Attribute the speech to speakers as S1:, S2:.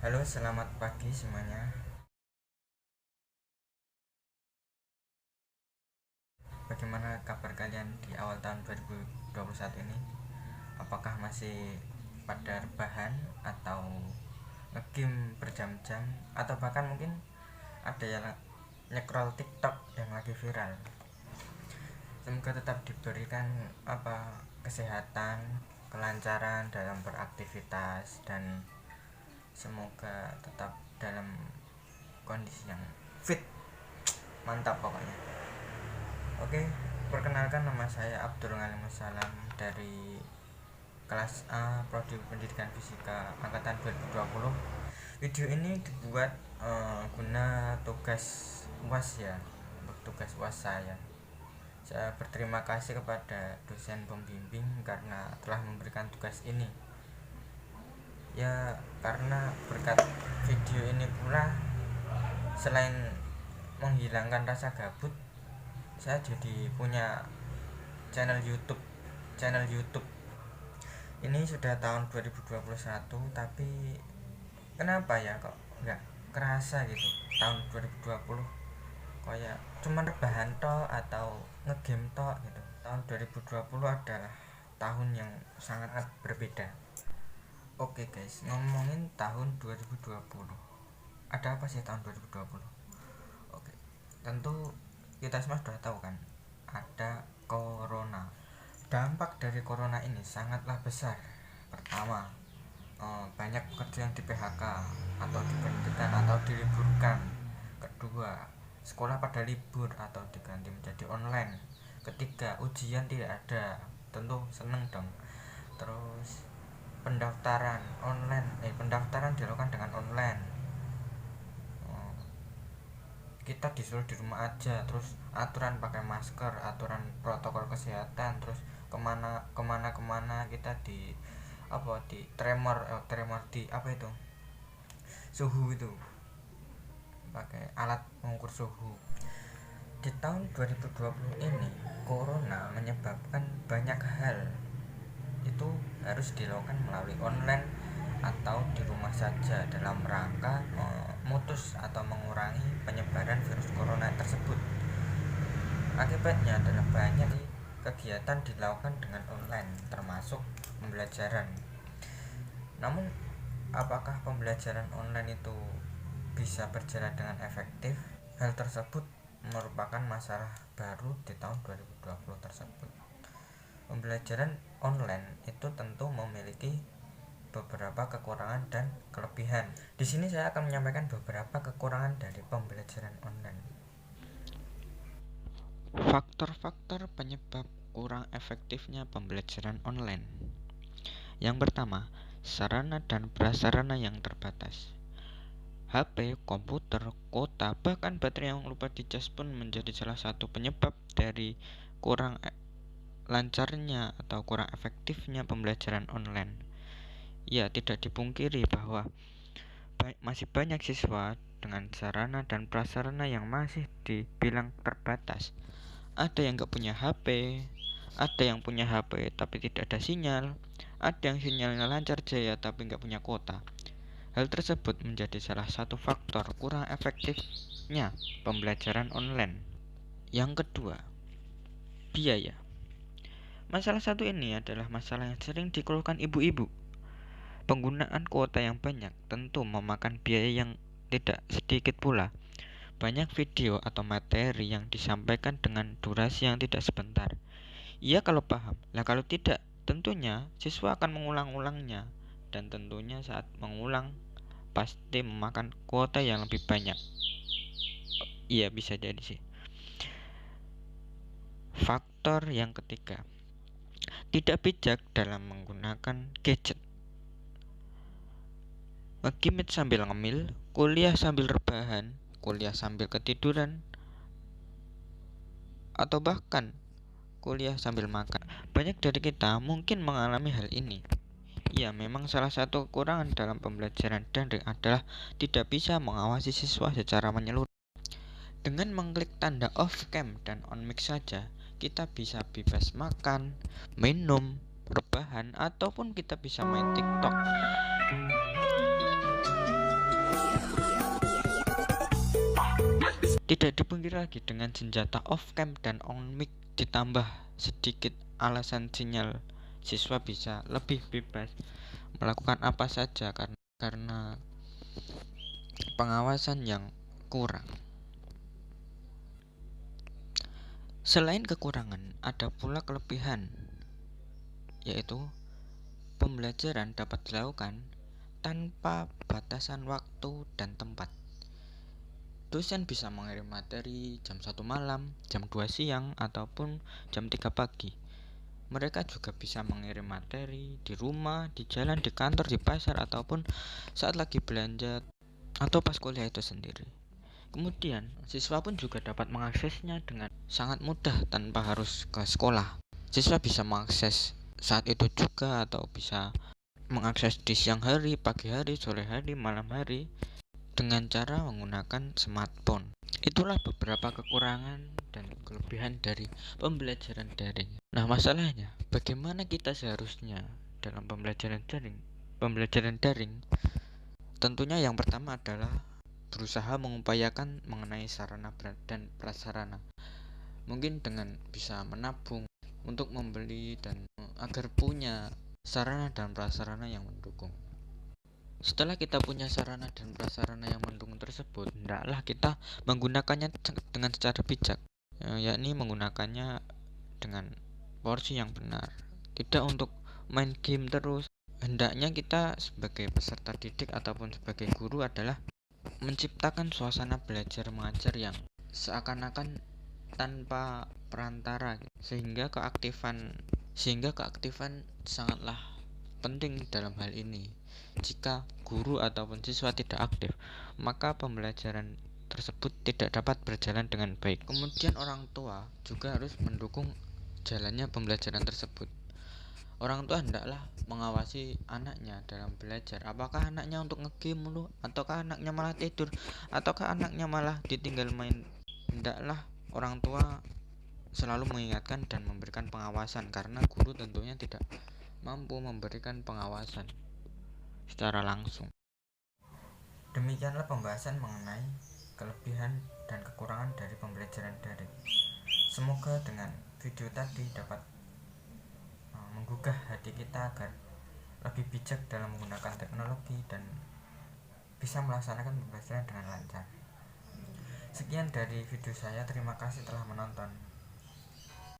S1: Halo, selamat pagi semuanya. Bagaimana kabar kalian di awal tahun 2021 ini? Apakah masih pada rebahan atau ngegame berjam-jam atau bahkan mungkin ada yang nyekrol TikTok yang lagi viral? Semoga tetap diberikan kesehatan, kelancaran dalam beraktivitas dan semoga tetap dalam kondisi yang fit. Mantap pokoknya. Oke, perkenalkan nama saya Abdul Ngalim Salam dari kelas A Prodi Pendidikan Fisika angkatan 2020. Video ini dibuat guna tugas UAS ya, untuk tugas UAS saya. Saya berterima kasih kepada dosen pembimbing karena telah memberikan tugas ini. Ya, karena berkat video ini pula selain menghilangkan rasa gabut, saya jadi punya channel YouTube. Ini sudah tahun 2021 tapi kenapa ya kok nggak kerasa gitu tahun 2020 kayak cuman rebahan tok atau ngegame tok gitu. Tahun 2020 adalah tahun yang sangat berbeda. Oke guys, ngomongin tahun 2020. Ada apa sih tahun 2020? Oke, tentu kita semua sudah tahu kan, ada corona. Dampak dari corona ini sangatlah besar. Pertama, banyak pekerja yang di PHK atau diberhentikan atau diliburkan. Kedua, sekolah pada libur atau diganti menjadi online. Ketiga, ujian tidak ada. Tentu seneng dong. Terus pendaftaran dilakukan dengan online. Kita disuruh di rumah aja, terus aturan pakai masker, aturan protokol kesehatan, terus kemana kita di tremor di itu suhu itu, pakai alat mengukur suhu. Di tahun 2020 ini corona menyebabkan banyak hal itu harus dilakukan melalui online atau di rumah saja dalam rangka memutus atau mengurangi penyebaran virus corona tersebut. Akibatnya adalah banyak kegiatan dilakukan dengan online termasuk pembelajaran. Namun apakah pembelajaran online itu bisa berjalan dengan efektif? Hal tersebut merupakan masalah baru di tahun 2020 tersebut. Pembelajaran online itu tentu memiliki beberapa kekurangan dan kelebihan. Di sini saya akan menyampaikan beberapa kekurangan dari pembelajaran online.
S2: Faktor-faktor penyebab kurang efektifnya pembelajaran online. Yang pertama, sarana dan prasarana yang terbatas. HP, komputer, kuota, bahkan baterai yang lupa dicas pun menjadi salah satu penyebab dari kurang lancarnya atau kurang efektifnya pembelajaran online. Ya, tidak dipungkiri bahwa masih banyak siswa dengan sarana dan prasarana yang masih dibilang terbatas. Ada yang nggak punya HP, ada yang punya HP tapi tidak ada sinyal, ada yang sinyalnya lancar jaya tapi nggak punya kuota. Hal tersebut menjadi salah satu faktor kurang efektifnya pembelajaran online. Yang kedua, biaya. Masalah satu ini adalah masalah yang sering dikeluhkan ibu-ibu. Penggunaan kuota yang banyak tentu memakan biaya yang tidak sedikit pula. Banyak video atau materi yang disampaikan dengan durasi yang tidak sebentar. Ia kalau paham, lah kalau tidak, tentunya siswa akan mengulang-ulangnya. Dan tentunya saat mengulang, pasti memakan kuota yang lebih banyak. Iya, bisa jadi sih. Faktor yang ketiga, tidak bijak dalam menggunakan gadget. Ngegimit sambil ngemil, kuliah sambil rebahan, kuliah sambil ketiduran, atau bahkan kuliah sambil makan. Banyak dari kita mungkin mengalami hal ini. Ya, memang salah satu kekurangan dalam pembelajaran daring adalah tidak bisa mengawasi siswa secara menyeluruh. Dengan mengklik tanda off cam dan on mic saja, kita bisa bebas makan, minum, rebahan, ataupun kita bisa main TikTok. Tidak dipungkiri lagi, dengan senjata off-cam dan on-mic ditambah sedikit alasan sinyal, siswa bisa lebih bebas melakukan apa saja karena pengawasan yang kurang. Selain kekurangan, ada pula kelebihan, yaitu pembelajaran dapat dilakukan tanpa batasan waktu dan tempat. Dosen bisa mengirim materi jam 1 malam, jam 2 siang, ataupun jam 3 pagi. Mereka juga bisa mengirim materi di rumah, di jalan, di kantor, di pasar, ataupun saat lagi belanja atau pas kuliah itu sendiri. Kemudian, siswa pun juga dapat mengaksesnya dengan sangat mudah tanpa harus ke sekolah. Siswa bisa mengakses saat itu juga atau bisa mengakses di siang hari, pagi hari, sore hari, malam hari dengan cara menggunakan smartphone. Itulah beberapa kekurangan dan kelebihan dari pembelajaran daring. Nah, masalahnya bagaimana kita seharusnya dalam pembelajaran daring? Pembelajaran daring tentunya yang pertama adalah berusaha mengupayakan mengenai sarana dan prasarana. Mungkin dengan bisa menabung untuk membeli dan agar punya sarana dan prasarana yang mendukung. Setelah kita punya sarana dan prasarana yang mendukung tersebut, hendaklah kita menggunakannya dengan secara bijak, yakni menggunakannya dengan porsi yang benar, tidak untuk main game terus. Hendaknya kita sebagai peserta didik ataupun sebagai guru adalah menciptakan suasana belajar mengajar yang seakan-akan tanpa perantara, sehingga keaktifan sangatlah penting dalam hal ini. Jika guru ataupun siswa tidak aktif, maka pembelajaran tersebut tidak dapat berjalan dengan baik. Kemudian orang tua juga harus mendukung jalannya pembelajaran tersebut. Orang tua hendaklah mengawasi anaknya dalam belajar. Apakah anaknya untuk nge-game mulu, ataukah anaknya malah tidur, ataukah anaknya malah ditinggal main. Hendaklah orang tua selalu mengingatkan dan memberikan pengawasan, karena guru tentunya tidak mampu memberikan pengawasan secara langsung.
S1: Demikianlah pembahasan mengenai kelebihan dan kekurangan dari pembelajaran daring. Semoga dengan video tadi dapat menggugah hati kita agar lebih bijak dalam menggunakan teknologi dan bisa melaksanakan pembelajaran dengan lancar. Sekian dari video saya, terima kasih telah menonton.